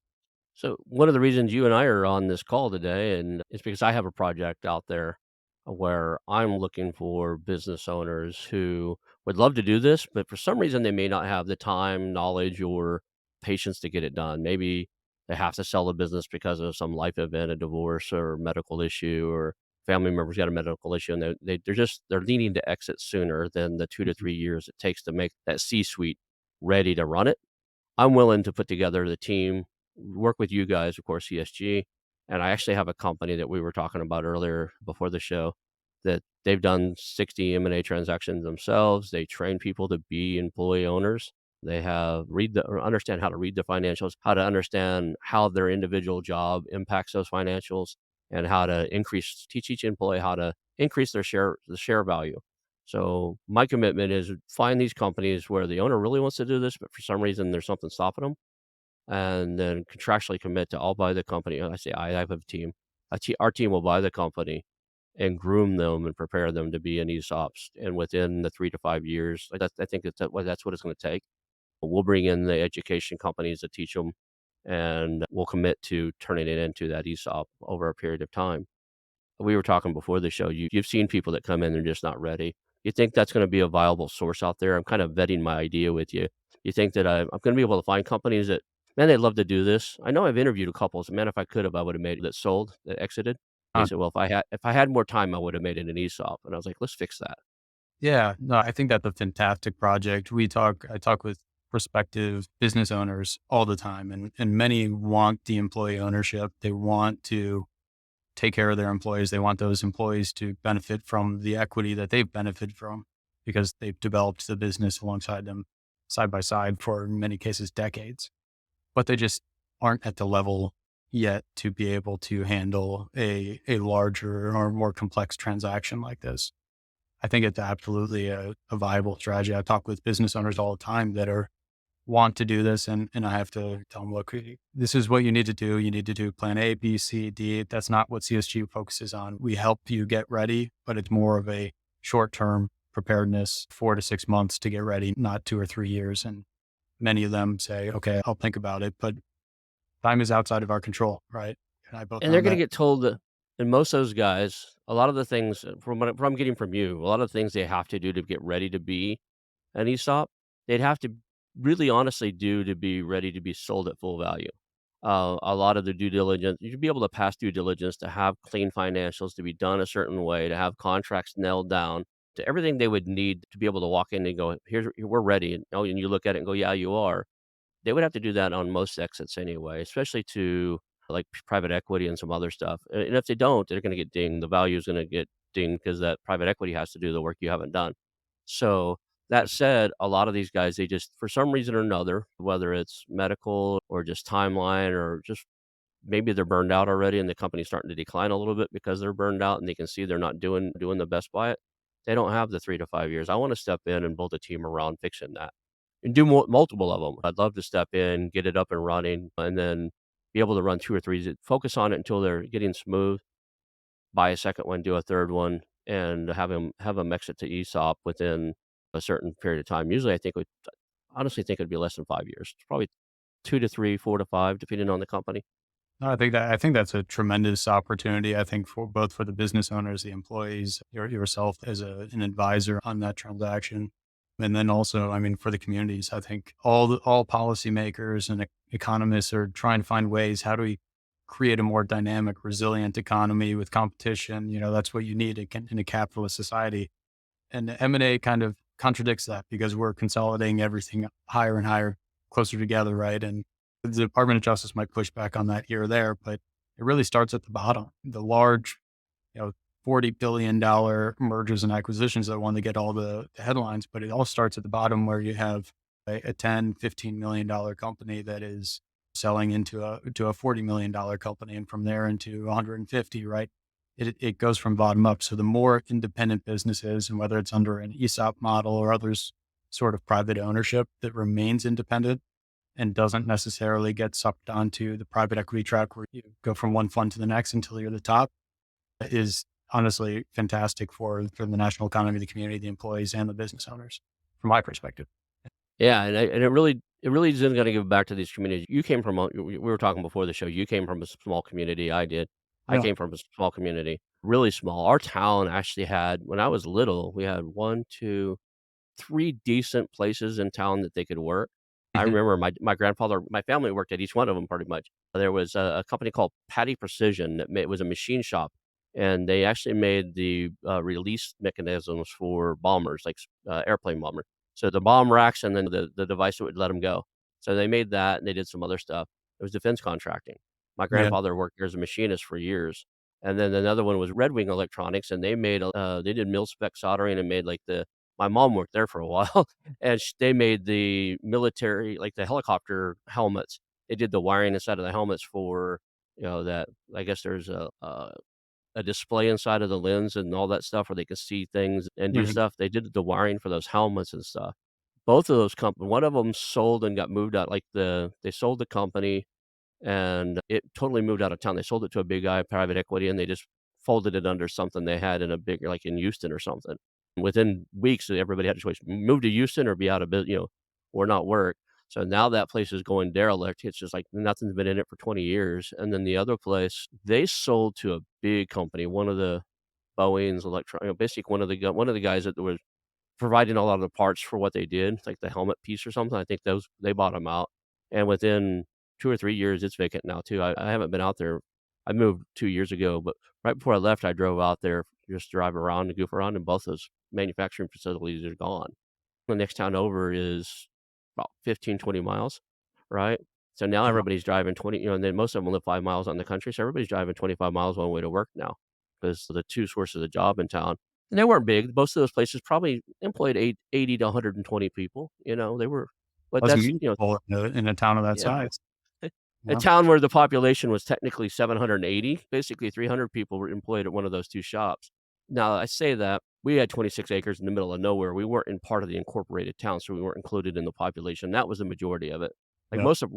So one of the reasons you and I are on this call today, and it's because I have a project out there where I'm looking for business owners who would love to do this, but for some reason they may not have the time, knowledge, or patience to get it done. Maybe they have to sell the business because of some life event, a divorce or medical issue, or family members got a medical issue, and they're needing to exit sooner than the 2 to 3 years it takes to make that C-suite ready to run it. I'm willing to put together the team, work with you guys, of course, CSG, and I actually have a company that we were talking about earlier before the show that they've done 60 M&A transactions themselves. They train people to be employee owners. They have read the or understand how to read the financials, how to understand how their individual job impacts those financials, and how to teach each employee how to increase the share value. So my commitment is find these companies where the owner really wants to do this, but for some reason there's something stopping them, and then contractually commit to I'll buy the company. I say I have a team. Our team will buy the company and groom them and prepare them to be in ESOPs. And within the 3 to 5 years, like I think that's what it's going to take. We'll bring in the education companies to teach them, and we'll commit to turning it into that ESOP over a period of time. We were talking before the show, you've seen people that come in, they're just not ready. You think that's gonna be a viable source out there? I'm kind of vetting my idea with you. You think that I'm gonna be able to find companies that, "Man, they'd love to do this." I know I've interviewed a couple, so, "Man, if I could have, I would have made that sold, that exited." They Uh, said, "Well, if I had more time, I would have made it an ESOP." And I was like, "Let's fix that." yeah, no, I think that's a fantastic project. I talk with prospective business owners all the time, and many want the employee ownership. They want to take care of their employees. They want those employees to benefit from the equity that they've benefited from because they've developed the business alongside them side by side for, in many cases, decades. But they just aren't at the level yet to be able to handle a larger or more complex transaction like this. I think it's absolutely a viable strategy. I talk with business owners all the time that are want to do this, and I have to tell them, look, this is what you need to do. You need to do plan A, B, C, D. That's not what CSG focuses on. We help you get ready, but it's more of a short term preparedness, 4 to 6 months to get ready, not 2 or 3 years. And many of them say, okay, I'll think about it, but time is outside of our control, right? And I both And know they're gonna that. get told that and most of those guys, a lot of the things from what I'm getting from you, a lot of the things they have to do to get ready to be an ESOP, they'd have to really honestly do to be ready to be sold at full value. A lot of the due diligence you should be able to pass due diligence, to have clean financials, to be done a certain way, to have contracts nailed down, to everything they would need to be able to walk in and go, "Here's we're ready," and, oh, and you look at it and go, "Yeah, you are." They would have to do that on most exits anyway, especially to, like, private equity and some other stuff, and if they don't, they're gonna get dinged. The value is gonna get dinged because that private equity has to do the work you haven't done. So, that said, a lot of these guys, they just for some reason or another, whether it's medical or just timeline or just maybe they're burned out already and the company's starting to decline a little bit because they're burned out and they can see they're not doing the best by it. They don't have the 3 to 5 years. I wanna step in and build a team around fixing that and do multiple of them. I'd love to step in, get it up and running, and then be able to run 2 or 3, focus on it until they're getting smooth, buy a second one, do a third one, and have 'em exit to ESOP within a certain period of time. Usually, I think it would honestly think it'd be less than 5 years. It's probably 2 to 3, 4 to 5, depending on the company. No, I think that's a tremendous opportunity. I think for both for the business owners, the employees, yourself as an advisor on that transaction, and then also, I mean, for the communities. I think all policymakers and economists are trying to find ways. How do we create a more dynamic, resilient economy with competition? You know, that's what you need in a capitalist society. And M&A kind of contradicts that because we're consolidating everything higher and higher, closer together, right? And the Department of Justice might push back on that here or there, but it really starts at the bottom. The large, you know, $40 billion mergers and acquisitions that want to get all the headlines, but it all starts at the bottom where you have a 10, $15 million company that is selling into a $40 million company, and from there into 150, right? It goes from bottom up. So the more independent businesses, and whether it's under an ESOP model or others sort of private ownership that remains independent and doesn't necessarily get sucked onto the private equity track where you go from one fund to the next until you're the top, is honestly fantastic for the national economy, the community, the employees, and the business owners, from my perspective. Yeah, and it really isn't gonna give back to these communities. You came from a we were talking before the show, you came from a small community, I did. I Yeah. came from a small community, really small. Our town actually had when I was little, we had 1, 2, 3 decent places in town that they could work. I Mhm. remember my grandfather my family worked at each one of them pretty much. There was a company called Patty Precision that it was a machine shop, and they actually made the, release mechanisms for bombers, like, airplane bomber. So the bomb racks and then the device that would let them go. So they made that, and they did some other stuff. It was defense contracting. My Yeah. grandfather worked there as a machinist for years, and then another one was Red Wing Electronics, and they did mil spec soldering and made, like, the my mom worked there for a while, and they made the military like, the helicopter helmets. They did the wiring inside of the helmets for, that I guess there's a display inside of the lens and all that stuff where they can see things and do Mhm. stuff. They did the wiring for those helmets and stuff. Both of those companies, one of them sold and got moved out, like, they sold the company and it totally moved out of town. They sold it to a big guy, private equity, and they just folded it under something they had in a big like, in Houston or something. Within weeks, everybody had a choice, move to Houston or be out of or not work. So now that place is going derelict. It's just like nothing's been in it for 20 years. And then the other place, they sold to a big company, one of the Boeing's basically one of the guys that was providing a lot of the parts for what they did, like the helmet piece or something. I think those they bought them out, and within 2 or 3 years, it's vacant now too. I haven't been out there. I moved 2 years ago, but right before I left, I drove out there just to drive around and goof around, and both those manufacturing facilities are gone. The next town over is about 15, 20 miles, right? So now Wow. everybody's driving 20, and then most of them live 5 miles on the country, so everybody's driving 25 miles one way to work now because the 2 sources of job in town. And they weren't big. Most of those places probably employed 80 to 120 people, they were, but That's that's, meaningful in a town of that yeah. size. A Yeah. town where the population was technically 780, basically 300 people were employed at one of those 2 shops. Now, I say that, we had 26 acres in the middle of nowhere. We weren't in part of the incorporated town, so we weren't included in the population. That was the majority of it. Like, Yeah. most of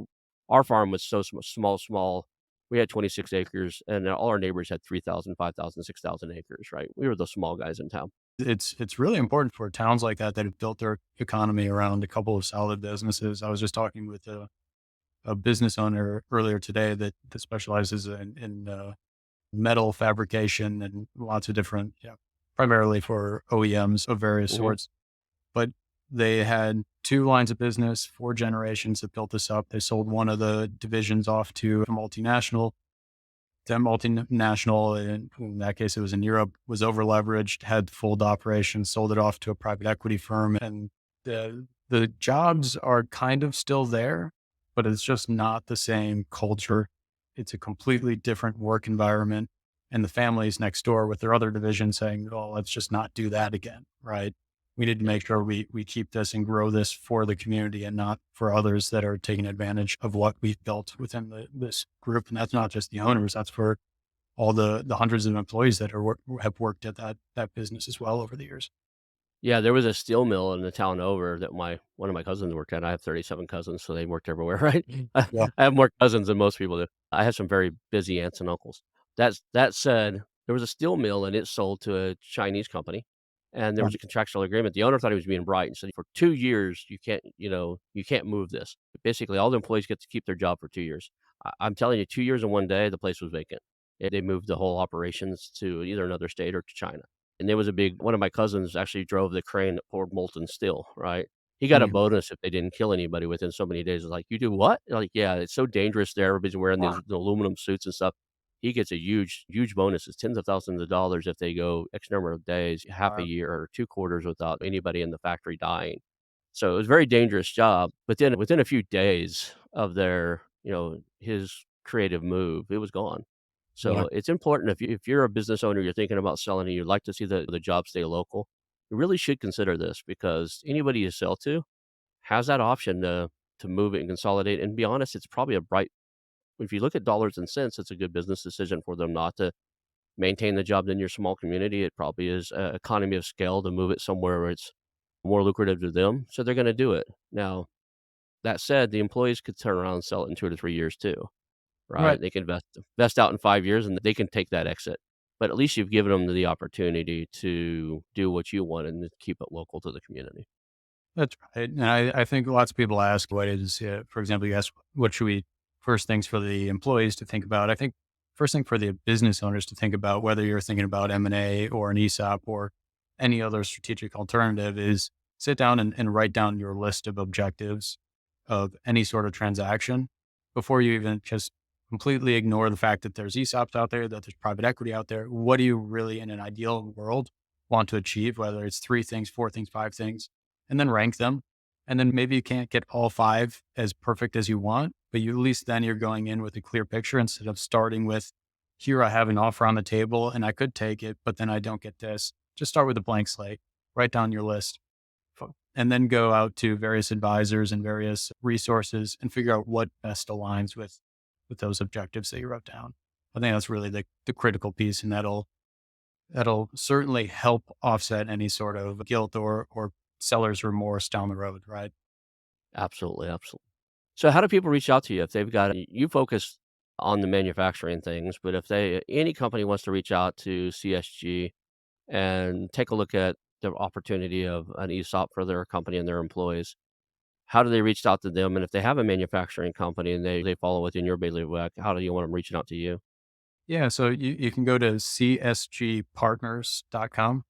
our farm was so small. We had 26 acres, and all our neighbors had 3,000, 5,000, 6,000 acres, right? We were the small guys in town. It's really important for towns like that have built their economy around a couple of solid businesses. I was just talking with a business owner earlier today that specializes in metal fabrication and lots of different, yeah, primarily for OEMs of various Mhm. sorts. But they had 2 lines of business, 4 generations that built this up. They sold one of the divisions off to a multinational. That multinational, in that case, it was in Europe, was over leveraged, had full operations, sold it off to a private equity firm. And the jobs are kind of still there, but it's just not the same culture. It's a completely different work environment. And the families next door with their other division saying, oh, let's just not do that again. Right. We need to Yeah. make sure we keep this and grow this for the community and not for others that are taking advantage of what we've built within this group. And that's not just the owners; that's for all the hundreds of employees that have worked at that business as well over the years. Yeah, there was a steel mill in the town over that one of my cousins worked at. I have 37 cousins, so they worked everywhere, right? I Yeah, I have more cousins than most people do. I have some very busy aunts and uncles. That said, there was a steel mill and it sold to a Chinese company, and there yeah, was a contractual agreement. The owner thought he was being bright and said, "For 2 years, you can't move this." Basically, all the employees get to keep their job for 2 years. I'm telling you, 2 years and 1 day, the place was vacant. They moved the whole operations to either another state or to China. And there was a big one of my cousins actually drove the crane that poured molten steel, right? He got a mm, bonus if they didn't kill anybody within so many days. It's like, "You do what?" Like, "Yeah, it's so dangerous there. Everybody's wearing wow, the aluminum suits and stuff." He gets a huge bonus. It's tens of thousands of dollars if they go X number of days, half a wow, year or 2 quarters without anybody in the factory dying. So it was a very dangerous job, but then within a few days of his creative move, it was gone. yeah, So it's important if you're a business owner, you're thinking about selling and you'd like to see the job stay local, you really should consider this because anybody you sell to has that option to move it and consolidate. And be honest, it's probably a bright if you look at dollars and cents, it's a good business decision for them not to maintain the job in your small community. It probably is economy of scale to move it somewhere where it's more lucrative to them. So they're going to do it. Now, that said, the employees could turn around and sell it in 2 to 3 years too, right. right? They can vest out in 5 years and they can take that exit. But at least you've given them the opportunity to do what you want and to keep it local to the community. That's right. And I think lots of people ask, what is, for example, you ask, what should we, first things for the employees to think about? I think first thing for the business owners to think about, whether you're thinking about M&A or an ESOP or any other strategic alternative, is sit down and write down your list of objectives of any sort of transaction before you even just completely ignore the fact that there's ESOPs out there, that there's private equity out there. What do you really, in an ideal world, want to achieve, whether it's 3 things, 4 things, 5 things? And then rank them. And then maybe you can't get all 5 as perfect as you want, but you at least then you're going in with a clear picture instead of starting with, here I have an offer on the table and I could take it, but then I don't get this. Just start with a blank slate, write down your list, and then go out to various advisors and various resources and figure out what best aligns with those objectives that you wrote down. I think that's really the critical piece, and that'll certainly help offset any sort of guilt or seller's remorse down the road, right? Absolutely, absolutely. So how do people reach out to you if they've got you focus on the manufacturing things, but if any company wants to reach out to CSG and take a look at the opportunity of an ESOP for their company and their employees, how do they reach out to them? And if they have a manufacturing company and they follow within your bailiwick, how do you want them reaching out to you? Yeah. So you can go to csgpartners.com.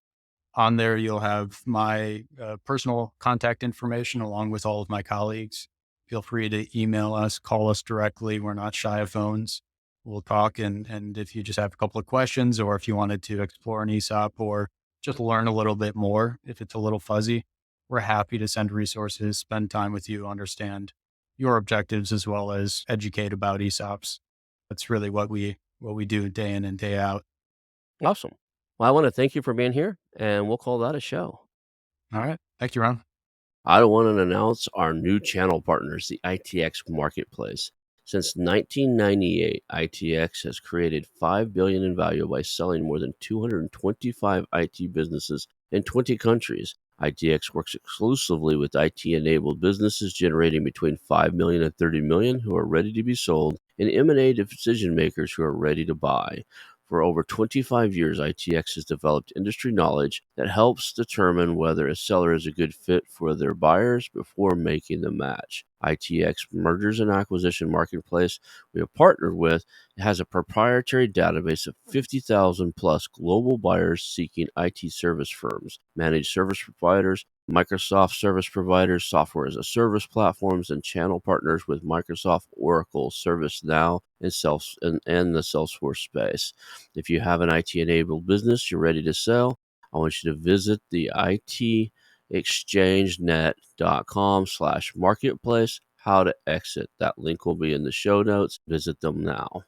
On there, you'll have my personal contact information along with all of my colleagues. Feel free to email us, call us directly. We're not shy of phones. We'll talk. And if you just have a couple of questions, or if you wanted to explore an ESOP or just learn a little bit more, if it's a little fuzzy, we're happy to send resources, spend time with you, understand your objectives as well as educate about ESOPs. That's really what we do day in and day out. Awesome. Well, I want to thank you for being here, and we'll call that a show. All right. Thank you, Ron. I want to announce our new channel partners, the ITX Marketplace. Since 1998, ITX has created $5 billion in value by selling more than 225 IT businesses in 20 countries. ITX works exclusively with IT-enabled businesses generating between 5 million and 30 million who are ready to be sold, and M&A decision makers who are ready to buy. For over 25 years, ITX has developed industry knowledge that helps determine whether a seller is a good fit for their buyers before making the match. ITX Mergers and Acquisition Marketplace we have partnered with has a proprietary database of 50,000 plus global buyers seeking IT service firms, managed service providers, Microsoft service providers, software as a service platforms, and channel partners with Microsoft, Oracle, ServiceNow, and the Salesforce space. If you have an IT-enabled business you're ready to sell, I want you to visit the itexchangenet.com/marketplace. How to exit. That link will be in the show notes. Visit them now.